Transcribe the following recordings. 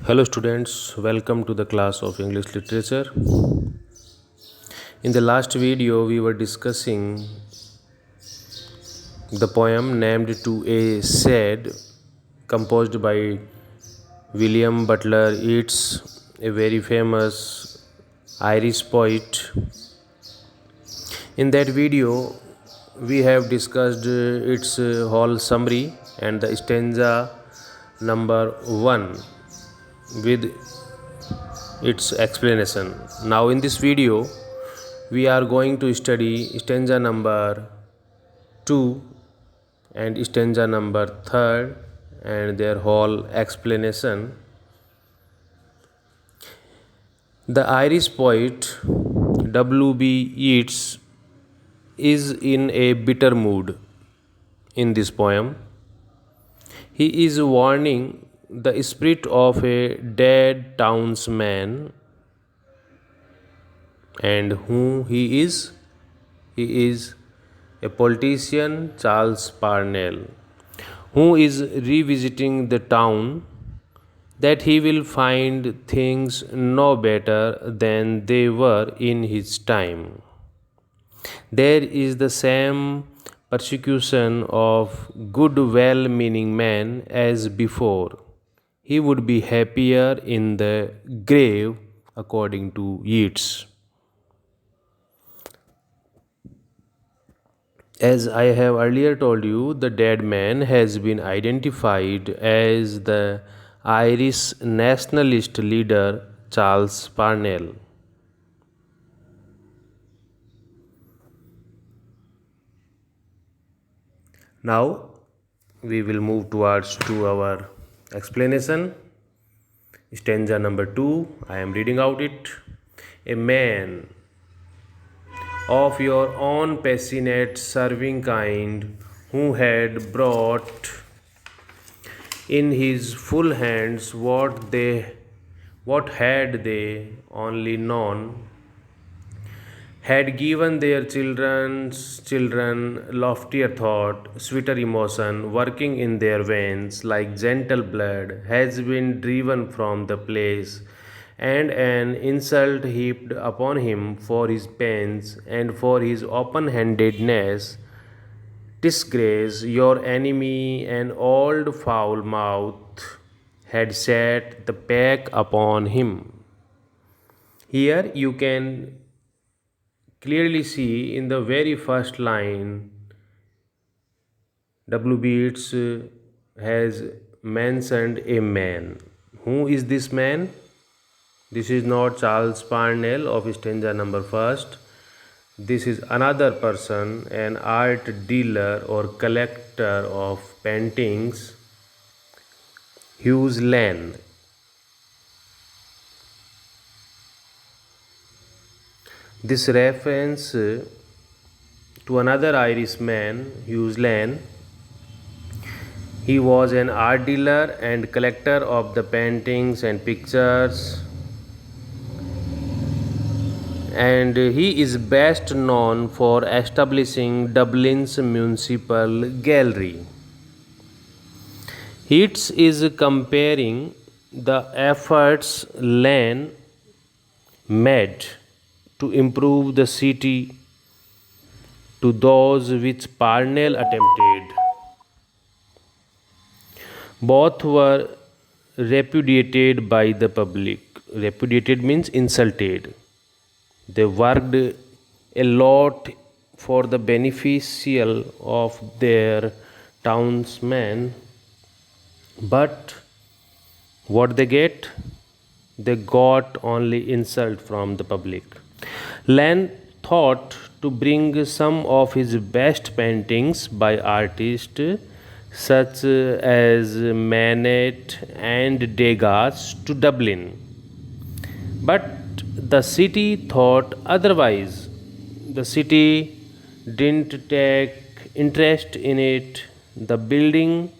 Hello students, welcome to the class of English Literature. In the last video we were discussing the poem named To a Sad, composed by William Butler Yeats, a very famous Irish poet. In that video we have discussed its whole summary and the stanza number 1 with its explanation. Now in this video we are going to study stanza number 2 and stanza number 3 and their whole explanation. The Irish poet W.B. Yeats is in a bitter mood in this poem. He is warning the spirit of a dead townsman. And who he is? He is a politician, Charles Parnell, who is revisiting the town that he will find things no better than they were in his time. There is the same persecution of good, well meaning men as before. He would be happier in the grave, according to Yeats. As I have earlier told you, the dead man has been identified as the Irish nationalist leader Charles Parnell. Now we will move towards to our explanation. Stanza number 2, I am reading out it. A man of your own passionate serving kind, who had brought in his full hands what had they only known, had given their children's children loftier thought, sweeter emotion, working in their veins like gentle blood, has been driven from the place, and an insult heaped upon him for his pains and for his open-handedness. Disgrace, your enemy, an old foul mouth, had set the pack upon him. Here you can clearly see in the very first line, W. Yeats has mentioned a man. Who is this man? This is not Charles Parnell of stanza number 1. This is another person, an art dealer or collector of paintings, Hughes Lane. This reference to another Irishman, Hughes Lane. He was an art dealer and collector of the paintings and pictures, and he is best known for establishing Dublin's Municipal Gallery. Yeats is comparing the efforts Lane made to improve the city to those which Parnell attempted. Both were repudiated by the public. Repudiated means insulted. They worked a lot for the beneficial of their townsmen, but what they get? They got only insult from the public. Lane thought to bring some of his best paintings by artists such as Manet and Degas to Dublin. But the city thought otherwise. The city didn't take interest in it. The building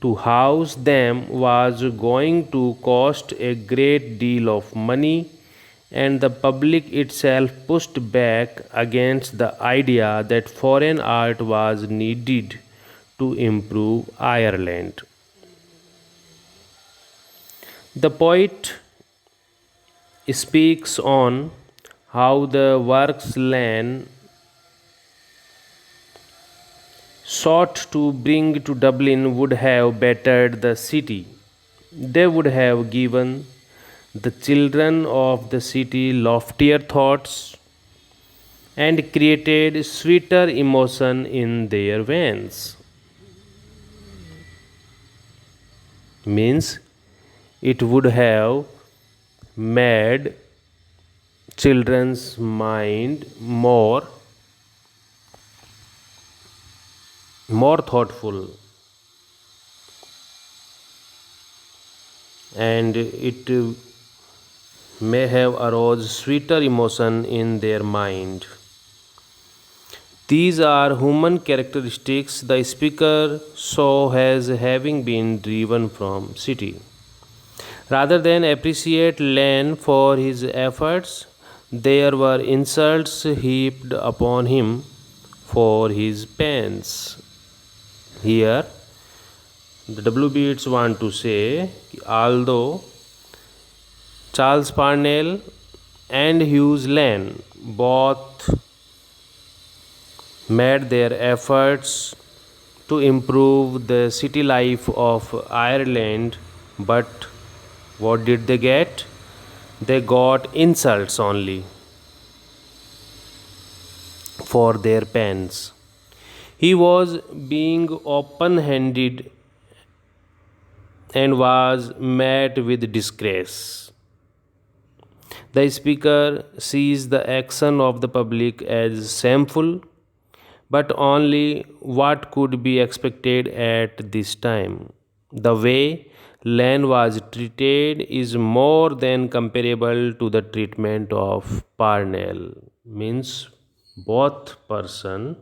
to house them was going to cost a great deal of money, and the public itself pushed back against the idea that foreign art was needed to improve Ireland. The poet speaks on how the works Lan sought to bring to Dublin would have bettered the city. They would have given the children of the city loftier thoughts and created sweeter emotion in their veins. Means it would have made children's mind more thoughtful, and it may have aroused sweeter emotion in their mind. These are human characteristics the speaker saw as having been driven from city. Rather than appreciate Len for his efforts, there were insults heaped upon him for his pains. Here, the W Beats want to say, although Charles Parnell and Hughes Lane both made their efforts to improve the city life of Ireland, but what did they get? They got insults only for their pains. He was being open handed and was met with disgrace. The speaker sees the action of the public as shameful, but only what could be expected at this time. The way Lan was treated is more than comparable to the treatment of Parnell. Means both person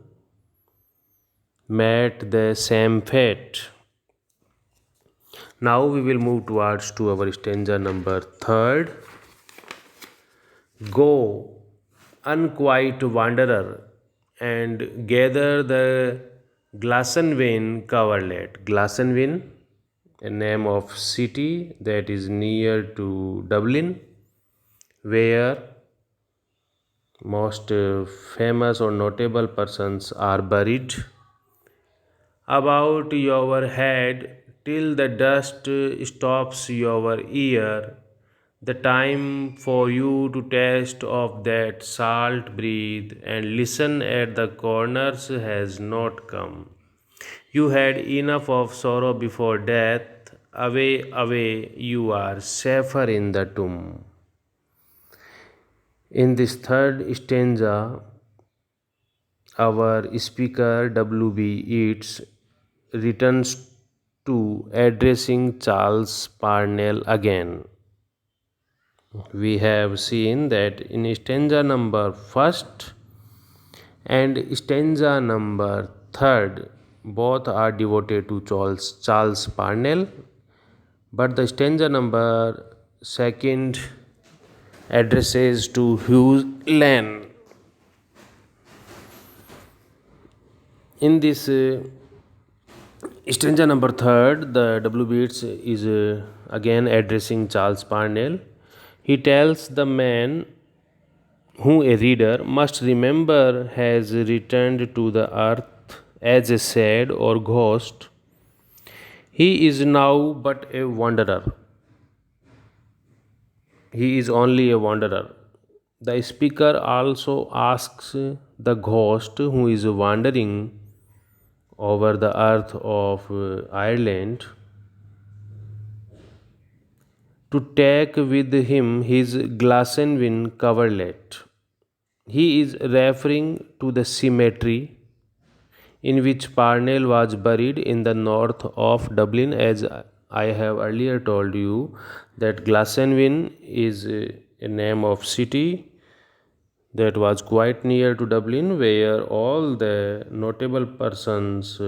met the same fate. Now we will move towards to our stanza number third. Go, unquiet wanderer, and gather the Glasnevin coverlet. Glasnevin, a name of city that is near to Dublin, where most famous or notable persons are buried. About your head till the dust stops your ear, the time for you to taste of that salt breathe and listen at the corners has not come. You had enough of sorrow before death. Away, away, you are safer in the tomb. In this third stanza, our speaker W.B. Yeats returns to addressing Charles Parnell again. We have seen that in stanza number first and stanza number third, both are devoted to Charles Parnell, but the stanza number second addresses to Hugh Lane. In this stanza number third, the W. Beats is again addressing Charles Parnell. He tells the man who a reader must remember has returned to the earth as a shade or ghost. He is now but a wanderer. He is only a wanderer. The speaker also asks the ghost who is wandering over the earth of Ireland to take with him his Glasnevin coverlet. He is referring to the cemetery in which Parnell was buried in the north of Dublin, as I have earlier told you that Glasnevin is a name of city that was quite near to Dublin, where all the notable persons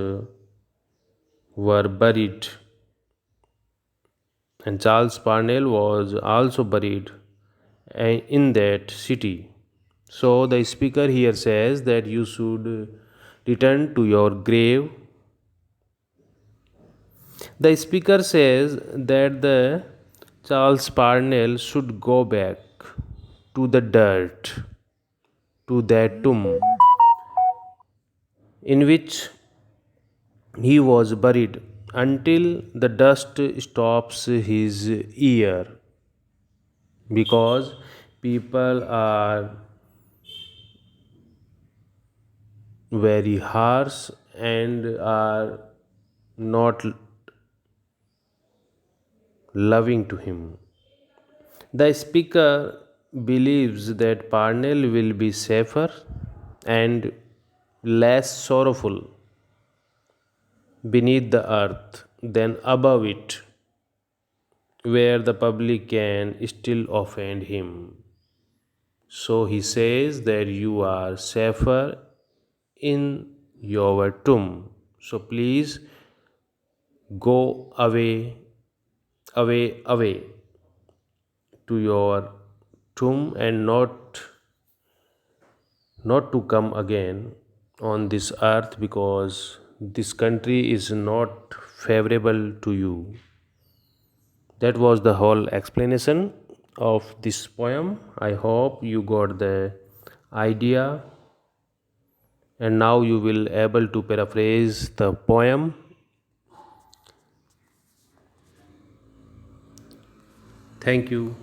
were buried, and Charles Parnell was also buried in that city. So the speaker here says that you should return to your grave. The speaker says that the Charles Parnell should go back to the dirt, to that tomb in which he was buried until the dust stops his ear, because people are very harsh and are not loving to him. The speaker believes that Parnell will be safer and less sorrowful beneath the earth than above it, where the public can still offend him. So he says that you are safer in your tomb. So please go away, away, away to your tomb and not to come again on this earth, because this country is not favorable to you. That was the whole explanation of this poem. I hope you got the idea, and now you will able to paraphrase the poem. Thank you.